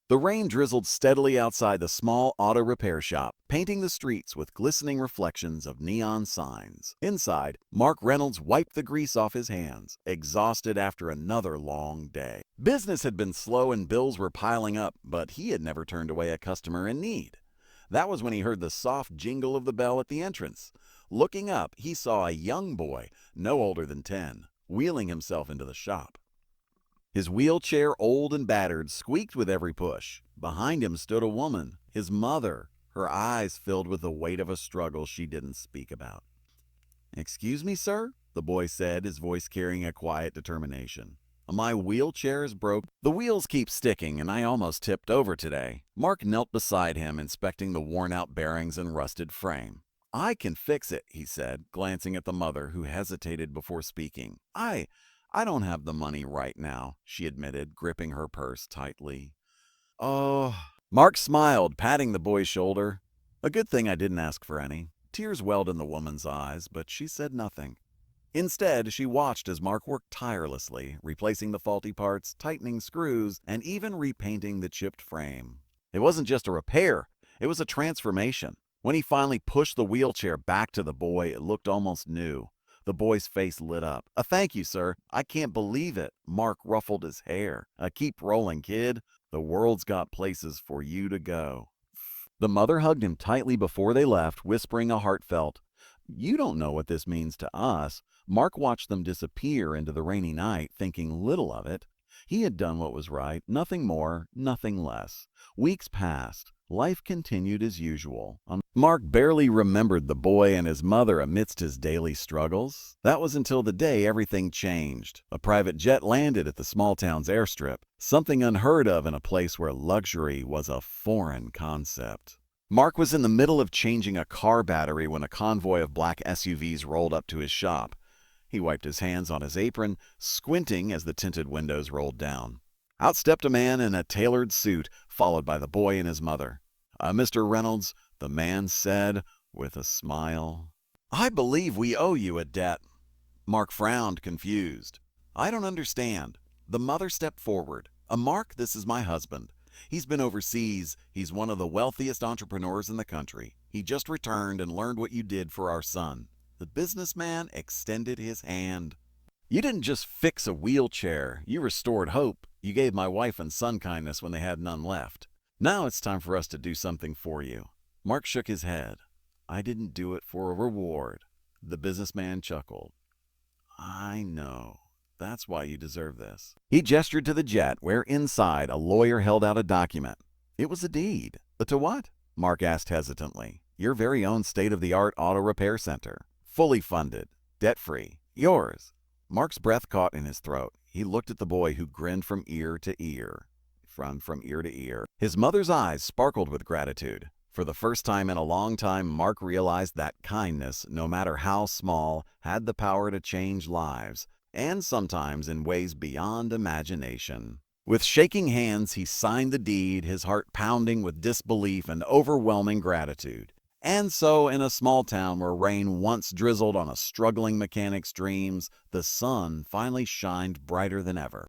The rain drizzled steadily outside the small auto repair shop, painting the streets with glistening reflections of neon signs. Inside, Mark Reynolds wiped the grease off his hands, exhausted after another long day. Business had been slow and bills were piling up, but he had never turned away a customer in need. That was when he heard the soft jingle of the bell at the entrance. Looking up, he saw a young boy, no older than 10, wheeling himself into the shop. His wheelchair, old and battered, squeaked with every push. Behind him stood a woman, his mother, her eyes filled with the weight of a struggle she didn't speak about. "Excuse me, sir?" the boy said, his voice carrying a quiet determination. "My wheelchair is broke. The wheels keep sticking, and I almost tipped over today." Mark knelt beside him, inspecting the worn-out bearings and rusted frame. "I can fix it," he said, glancing at the mother, who hesitated before speaking. I don't have the money right now," she admitted, gripping her purse tightly. "Oh." Mark smiled, patting the boy's shoulder. "A good thing I didn't ask for any." Tears welled in the woman's eyes, but she said nothing. Instead, she watched as Mark worked tirelessly, replacing the faulty parts, tightening screws, and even repainting the chipped frame. It wasn't just a repair, it was a transformation. When he finally pushed the wheelchair back to the boy, it looked almost new. The boy's face lit up. "Thank you, sir. I can't believe it." Mark ruffled his hair. "Keep rolling, kid. The world's got places for you to go." The mother hugged him tightly before they left, whispering a heartfelt, "You don't know what this means to us." Mark watched them disappear into the rainy night, thinking little of it. He had done what was right, nothing more, nothing less. Weeks passed. Life continued as usual. Mark barely remembered the boy and his mother amidst his daily struggles. That was until the day everything changed. A private jet landed at the small town's airstrip, something unheard of in a place where luxury was a foreign concept. Mark was in the middle of changing a car battery when a convoy of black SUVs rolled up to his shop. He wiped his hands on his apron, squinting as the tinted windows rolled down. Out stepped a man in a tailored suit, followed by the boy and his mother. "Mr. Reynolds," the man said with a smile, "I believe we owe you a debt." Mark frowned, confused. "I don't understand." The mother stepped forward. "Mark, this is my husband. He's been overseas. He's one of the wealthiest entrepreneurs in the country. He just returned and learned what you did for our son." The businessman extended his hand. "You didn't just fix a wheelchair. You restored hope. You gave my wife and son kindness when they had none left. Now it's time for us to do something for you." Mark shook his head. "I didn't do it for a reward." The businessman chuckled. "I know. That's why you deserve this." He gestured to the jet, where inside a lawyer held out a document. It was a deed. "To what?" Mark asked hesitantly. "Your very own state-of-the-art auto repair center. Fully funded. Debt-free. Yours." Mark's breath caught in his throat. He looked at the boy, who grinned from ear to ear. From ear to ear. His mother's eyes sparkled with gratitude. For the first time in a long time, Mark realized that kindness, no matter how small, had the power to change lives, and sometimes in ways beyond imagination. With shaking hands, he signed the deed, his heart pounding with disbelief and overwhelming gratitude. And so, in a small town where rain once drizzled on a struggling mechanic's dreams, the sun finally shined brighter than ever.